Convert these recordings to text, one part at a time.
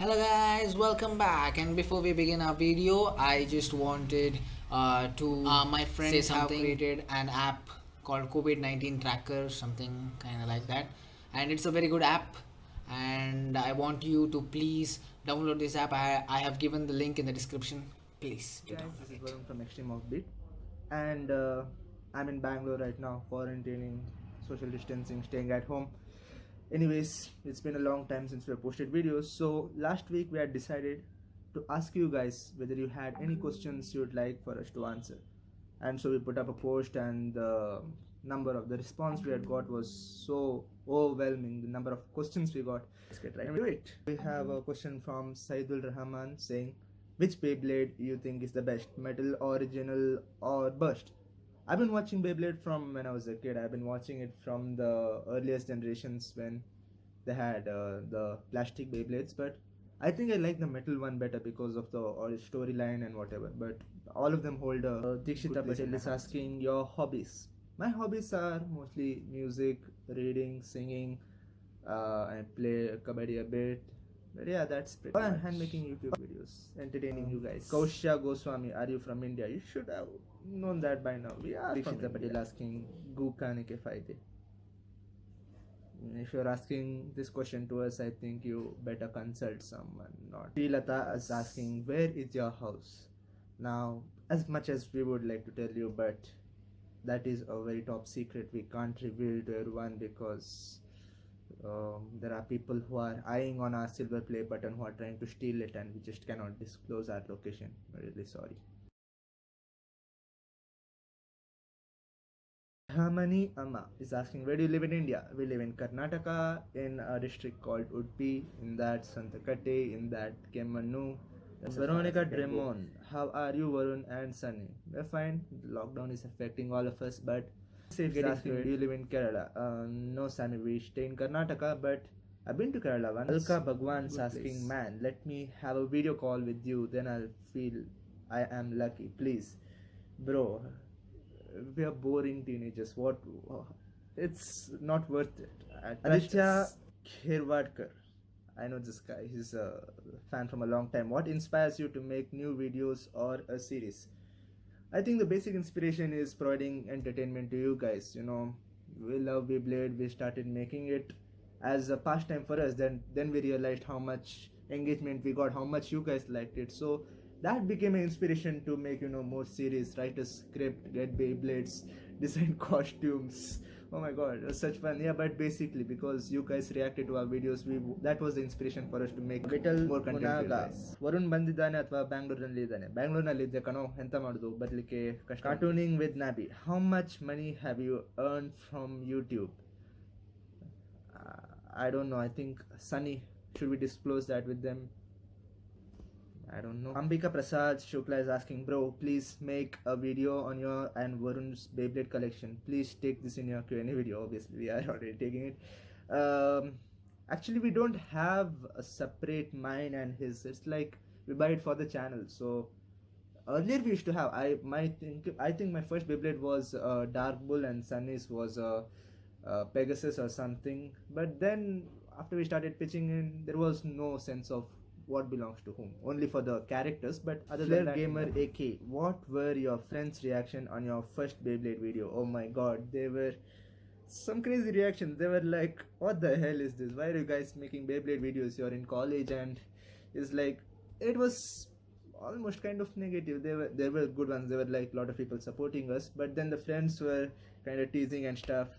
Hello guys, welcome back. And before we begin our video, I just wanted to my friends have created an app called COVID-19 Tracker, something kind of like that, and it's a very good app. And I want you to please download this app. I have given the link in the description. Please do Guys, download this is it. Varun from Extreme Offbeat, and I'm in Bangalore right now, quarantining, social distancing, staying at home. Anyways, it's been a long time since we have posted videos, so last week we had decided to ask you guys whether you had any questions you'd like for us to answer. And so we put up a post, and the number of the response we had got was so overwhelming. The number of questions we got. Let's get right into it. We have a question from Saidul Rahman saying, which Beyblade you think is the best, metal, original, or burst? I've been watching Beyblade from when I was a kid. I've been watching it from the earliest generations when they had the plastic Beyblades, but I think I like the metal one better because of the storyline and whatever. But all of them hold a. Dikshita Patel is asking your hobbies. My hobbies are mostly music, reading, singing. I play kabaddi a bit. But yeah, that's pretty much. And making YouTube videos, entertaining you guys. Kaushya Goswami, are you from India? You should have known that by now. We are from India. Patel asking, Goo Khane ke faide? If you're asking this question to us, I think you better consult someone. Not. Srilata is asking, where is your house? Now, as much as we would like to tell you, but that is a very top secret. We can't reveal to everyone because there are people who are eyeing on our silver play button who are trying to steal it, and we just cannot disclose our location. We're really sorry. Hamani Amma is asking, where do you live in India? We live in Karnataka, in a district called Udpi, in that Santakate, in that Kemanu. Veronica Dremon, how are you, Varun and Sunny? We're fine. The lockdown is affecting all of us, but safe is asking, do you live in Kerala? No, Sunny, we stay in Karnataka, but I've been to Kerala once. Alka Bhagwan is asking, man, let me have a video call with you, then I'll feel I am lucky. Please, bro, we are boring teenagers. What? It's not worth it. Aditya Khirwadkar. I know this guy. He's a fan from a long time. What inspires you to make new videos or a series? I think the basic inspiration is providing entertainment to you guys. You know, we love Beyblade. We started making it as a pastime for us. Then we realized how much engagement we got, how much you guys liked it. So that became an inspiration to make more series, write a script, get Beyblades, design costumes. Oh my god, it was such fun. Yeah, but basically because you guys reacted to our videos, that was the inspiration for us to make more content for you guys. Varun ಬಂದಿದ್ದಾನೆ ಅಥವಾ ಬ್ಯಾಂಗ್ಳೂರಿನಲ್ಲಿ ಇದ್ದಾನೆ? ಬ್ಯಾಂಗ್ಳೂರಿನಲ್ಲಿ ಇದ್ದೆ ಕಣೋ, ಎಂತ ಮಾಡೋದು ಬರ್ಲಿಕ್ಕೆ ಕಷ್ಟ. Cartooning with Nabi, how much money have you earn from YouTube? I don't know. I think Sunny, should we disclose that with them? I don't know. Ambika Prasad Shukla is asking, bro, please make a video on your and Varun's Beyblade collection. Please take this in your Q&A video. Obviously, we are already taking it. Actually, we don't have a separate mine and his. It's like we buy it for the channel. So earlier we used to have. I think my first Beyblade was Dark Bull and Sunny's was Pegasus or something. But then after we started pitching in, there was no sense of what belongs to whom, only for the characters. But other than that, Gamer AK, what were your friends' reaction on your first Beyblade video? Oh my god, they were some crazy reactions. They were like, what the hell is this? Why are you guys making Beyblade videos? You're in college. And it's like, it was almost kind of negative. There were good ones. There were like a lot of people supporting us, but then the friends were kind of teasing and stuff.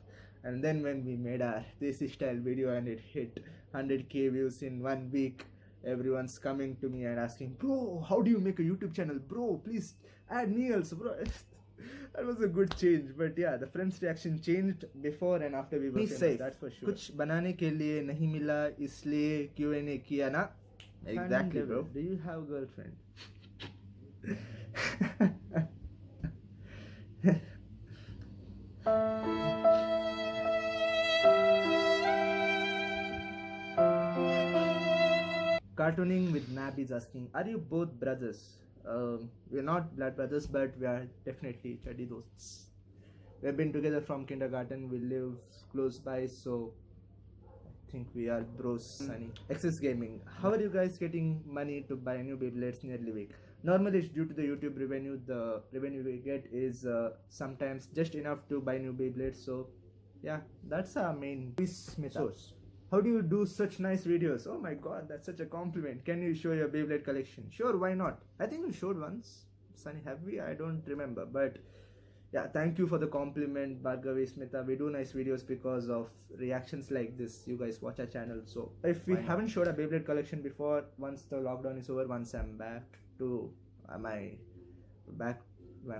And then when we made our Desi style video and it hit 100k views in 1 week, everyone's coming to me and asking, bro, how do you make a YouTube channel? Bro, please add me also, bro. That was a good change. But yeah, the friends' reaction changed before and after we were famous, that's for sure. कुछ बनाने के लिए नहीं मिला इसलिए Q&A किया ना? Exactly, bro. Do you have a girlfriend? Cartooning with Nab is asking, are you both brothers? We're not blood brothers, but we are definitely chuddy dosts. We've been together from kindergarten. We live close by, so I think we are bros, Sunny. Access Gaming. How are you guys getting money to buy new Beyblades nearly week? Normally, it's due to the YouTube revenue. The revenue we get is sometimes just enough to buy new Beyblades. So, yeah, that's our main source. How do you do such nice videos? Oh my god, that's such a compliment. Can you show your Beyblade collection? Sure, why not? I think we showed once. Sunny, have we? I don't remember. But yeah, thank you for the compliment, Bhargavi Smita. We do nice videos because of reactions like this. You guys watch our channel. So if we haven't showed a Beyblade collection before, once the lockdown is over, once I'm back to my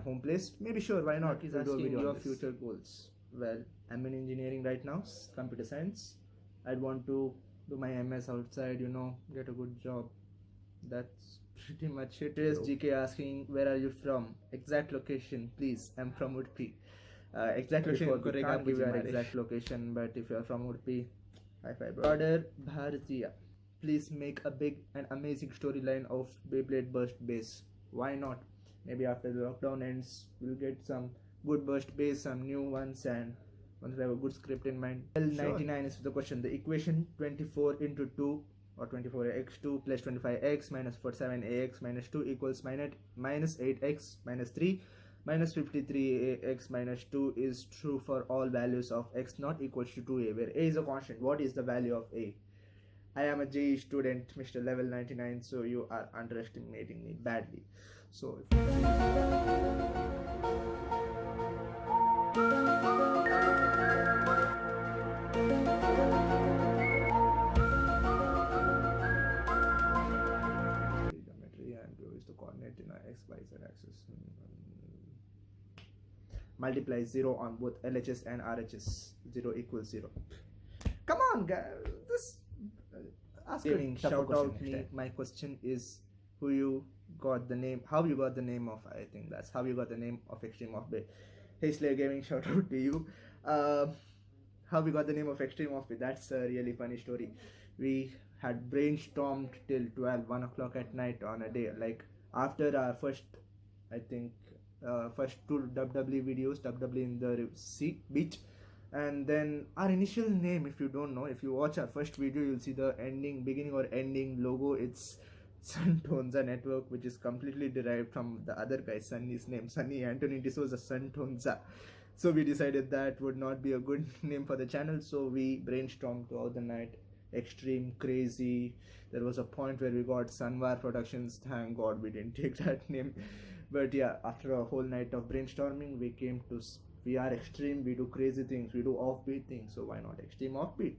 home place, maybe sure, why not? He's asking your future goals. Well, I'm in engineering right now, computer science. I'd want to do my MS outside, get a good job. That's pretty much it. Here's GK asking, where are you from? Exact location, please. I'm from Udupi. Exact location, we can't give you an exact location, but if you're from Udupi, high five, bro. Order Bharatiya. Please make a big and amazing storyline of Beyblade Burst Base. Why not? Maybe after the lockdown ends, we'll get some good Burst Base, some new ones, and once we have a good script in mind. L99 is the question. The equation 24 into 2 or 24x2 plus 25x minus 47ax minus 2 equals minus 8x minus 3 minus 53ax minus 2 is true for all values of x not equals to 2a, where a is a constant. What is the value of a? I am a JE student, Mr. Level 99, so you are underestimating me badly. So multiply 0 on both LHS and RHS. 0 equals 0. Come on, guys. This shout out me. My question is, how you got the name of, I think that's how you got the name of Extreme Offbeat. Hey Slayer Gaming, shout out to you. How we got the name of Extreme Offbeat, that's a really funny story. We had brainstormed till 1 o'clock at night on a day, like after our first two WWE videos, WWE in the sea beach, and then our initial name, if you don't know, if you watch our first video, you'll see the beginning or ending logo. It's Sun Tonza Network, which is completely derived from the other guy, Sunny's name, Sunny Anthony D'Souza Sun Tonza. So we decided that would not be a good name for the channel, so we brainstormed throughout the night. Extreme, crazy. There was a point where we got Sunwar Productions. Thank God we didn't take that name. But yeah, after a whole night of brainstorming, we came to, we are extreme, we do crazy things, we do offbeat things, so why not Extreme Offbeat?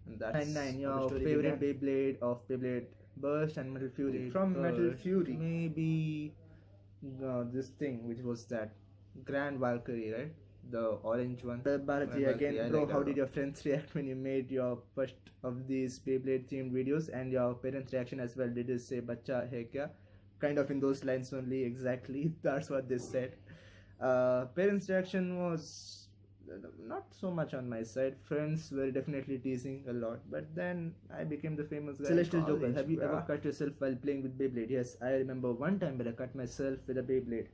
And that's 99, your favorite Beyblade of Beyblade Burst and Metal Fury. From Metal Fury, maybe this thing, which was that Grand Valkyrie, right? The orange one. Bharati again, bro, how did your friends react when you made your first of these Beyblade themed videos, and your parents' reaction as well? Did they say "Bacha hai kya"? Kind of in those lines only, exactly. That's what they said. Parents' reaction was not so much on my side. Friends were definitely teasing a lot, but then I became the famous guy. Celestial Joker, have you ever cut yourself while playing with Beyblade? Yes, I remember one time where I cut myself with a Beyblade.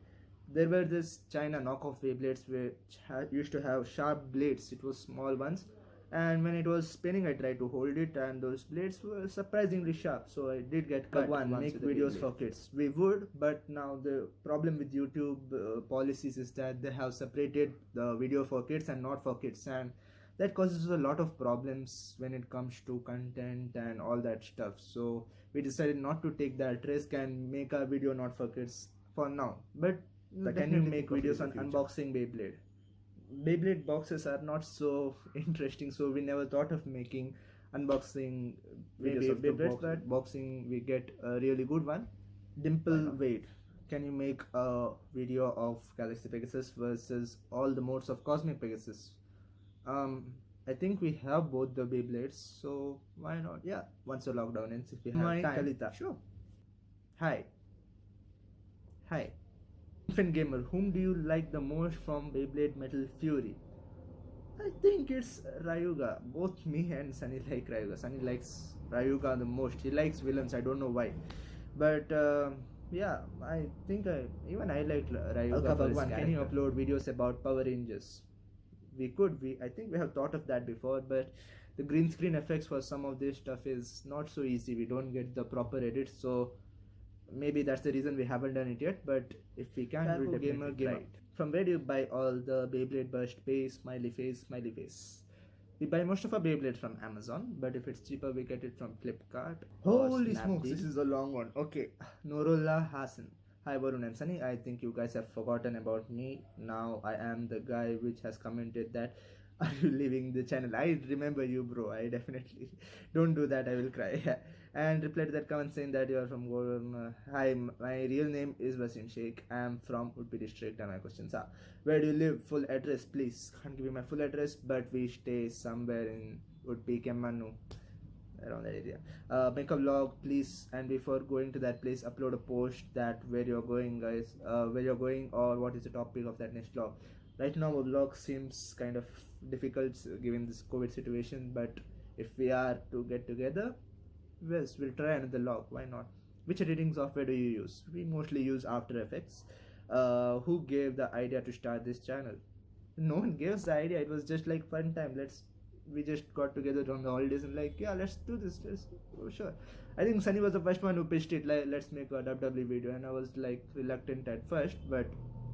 There were this China knockoff Beyblades which used to have sharp blades. It was small ones, and when it was spinning I tried to hold it, and those blades were surprisingly sharp, so I did get cut. Make videos for kids. We would, but now the problem with YouTube policies is that they have separated the video for kids and not for kids, and that causes a lot of problems when it comes to content and all that stuff. So we decided not to take that risk and make our video not for kids for now. But can you make videos on unboxing Beyblade? Beyblade boxes are not so interesting, so we never thought of making unboxing videos of Beyblades, but boxing we get a really good one. Dimple Wade, can you make a video of Galaxy Pegasus versus all the modes of Cosmic Pegasus? I think we have both the Beyblades, so why not? Yeah, once the lockdown ends, if we have time. Kalita. Sure. Hi. Infant Gamer, whom do you like the most from Beyblade Metal Fury? I think it's Ryuga. Both me and Sunny like Ryuga. Sunny likes Ryuga the most. He likes villains, I don't know why. But yeah, I think even I like Ryuga. Can you upload videos about Power Rangers? We could. I think we have thought of that before, but the green screen effects for some of this stuff is not so easy. We don't get the proper edits, so maybe that's the reason we haven't done it yet. But if we can, we'll definitely try it. From where do you buy all the Beyblade burst face, smiley face, smiley face? We buy most of our Beyblade from Amazon, but if it's cheaper, we get it from Flipkart. Holy smokes, this is a long one. Okay, Norullah Hassan. Hi Varun and Sunny, I think you guys have forgotten about me. Now I am the guy which has commented that are you leaving the channel? I remember you, bro. I definitely don't do that. I will cry. And replied to that comment saying that you are from Goram. Hi, my real name is Wasim Sheikh. I am from Udpi district, and my questions are: where do you live? Full address, please. Can't give you my full address, but we stay somewhere in Udpi, Kemmanu, around that area. Make a vlog, please, and before going to that place, upload a post that where you're going, guys. Where you're going, or what is the topic of that next vlog. Right now, a vlog seems kind of difficult given this COVID situation, but if we are to get together, yes, we'll try another vlog. Why not? Which editing software do you use? We mostly use After Effects. Who gave the idea to start this channel? No one gave us the idea. It was just like fun time. We just got together on the holidays and like, yeah, let's do this. Oh, sure. I think Sunny was the first one who pitched it. Like, let's make a WWE video, and I was like reluctant at first, but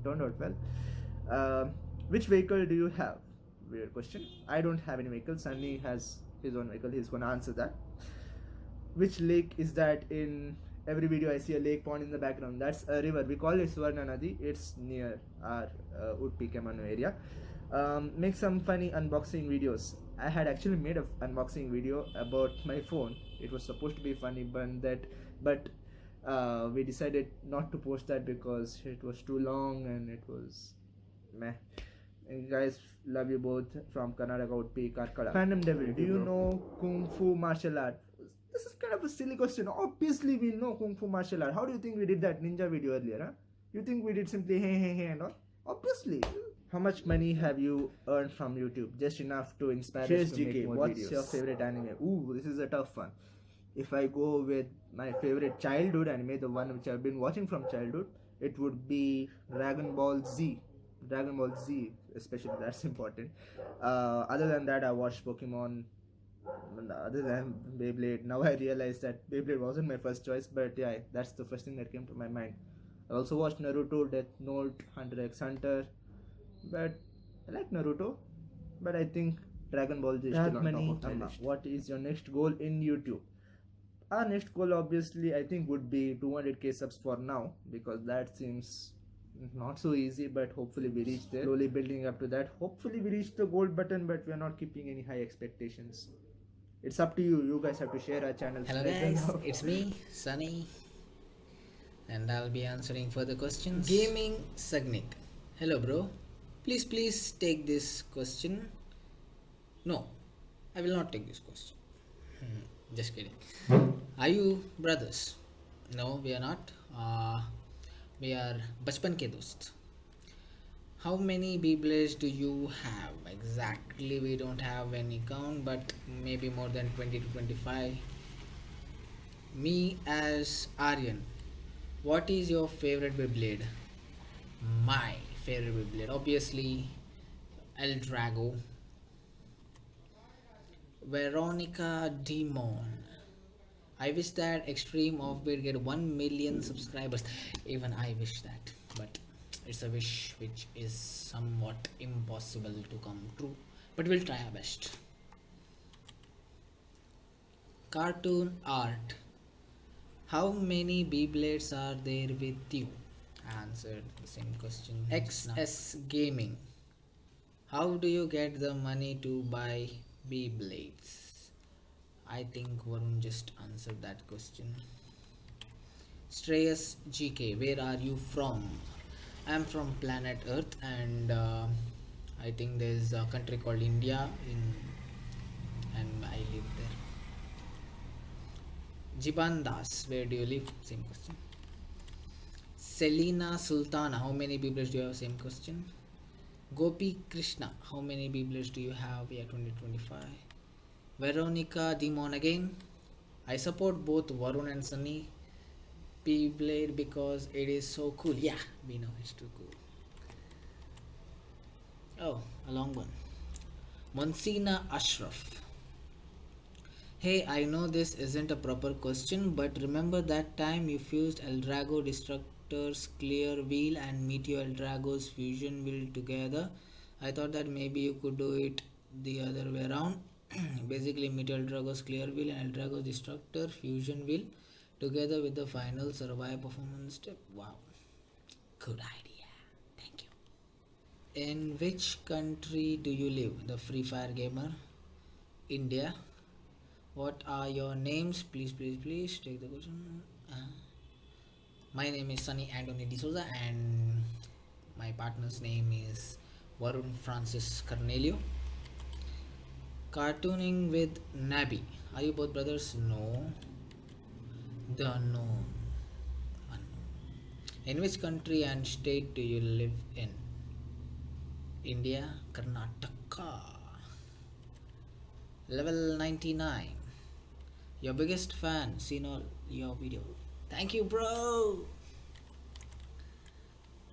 turned out well. Which vehicle do you have? Weird question. I don't have any vehicle. Sunny has his own vehicle. He's gonna answer that. Which lake is that? In every video I see a lake pond in the background. That's a river. We call it Swarna Nadi. It's near our Udpi Kemmanu area. Make some funny unboxing videos. I had actually made an unboxing video about my phone. It was supposed to be funny, but we decided not to post that because it was too long and it was meh. And guys, love you both from Karnataka, Udpi, Karkala. Fandom Devil, do you know Kung Fu martial art? This is kind of a silly question. Obviously, we know Kung Fu martial art. How do you think we did that ninja video earlier? Huh? You think we did simply hey and all? Obviously. How much money have you earned from YouTube? Just enough to inspire us to make more What's videos. Your favorite anime? Ooh, this is a tough one. If I go with my favorite childhood anime, the one which I've been watching from childhood, it would be Dragon Ball Z. Dragon Ball Z, especially, that's important. Other than that, I watched Pokemon. Other than Beyblade, now I realize that Beyblade wasn't my first choice, but yeah, that's the first thing that came to my mind. I also watched Naruto, Death Note, Hunter x Hunter, but I like Naruto, but I think Dragon Ball Z is still on top of my list. What is your next goal in YouTube? Our next goal, obviously, I think would be 200k subs for now, because that seems not so easy, but hopefully we reach there. Slowly building up to that. Hopefully we reach the gold button, but we are not keeping any high expectations. It's up to you. You guys have to share our channel. Hello guys, it's me, Sunny, and I'll be answering further questions. Gaming Sagnik. Hello bro. Please take this question. No, I will not take this question. Just kidding. Are you brothers? No, we are not. We are Bachpan ke dost. How many Beyblades do you have? Exactly, we don't have any count, but maybe more than 20 to 25. Me as Aryan. What is your favorite Beyblade? My favorite Beyblade, obviously El Drago. Veronica Demon. I wish that Extreme Offbeat get 1 million subscribers. Even I wish that, but it's a wish which is somewhat impossible to come true, but we'll try our best. Cartoon art. How many Beyblades are there with you? Answered the same question. XS Gaming. How do you get the money to buy Beyblades? I think Varun just answered that question. Strayas GK, where are you from? I am from planet Earth, and I think there's a country called India and I live there. Jiban Das, where do you live? Same question. Selina Sultana, how many Beyblades do you have? Same question. Gopi Krishna, how many Beyblades do you have? Yeah, 2025. Veronica Demon again. I support both Varun and Sunny Beyblade because it is so cool. Yeah, we know it's too cool. Oh, a long one. Monsina Ashraf. Hey, I know this isn't a proper question, but remember that time you fused Eldrago Destructor's Clear Wheel and Meteor Eldrago's Fusion Wheel together? I thought that maybe you could do it the other way around. Basically, Meteor Eldrago's Clear Wheel and Eldrago's Destructor Fusion Wheel together with the final Survive performance step. Wow, good idea. Thank you. In which country do you live? The Free Fire gamer. India. What are your names? Please take the question. My name is Sunny Anthony D'Souza and my partner's name is Varun Francis Carnelio. Cartooning with Nabi. Are you both brothers? No. The unknown. In which country and state do you live in? India, Karnataka. Level 99. Your biggest fan, seen all your video. Thank you, bro.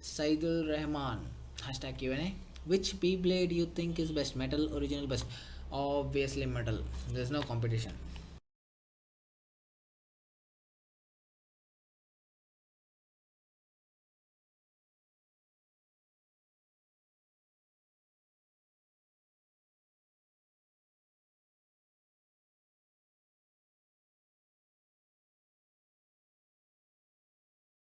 Saidul Rahman. Hashtag Q&A. Which Beyblade you think is best? Metal, original, best? Obviously metal. There's no competition.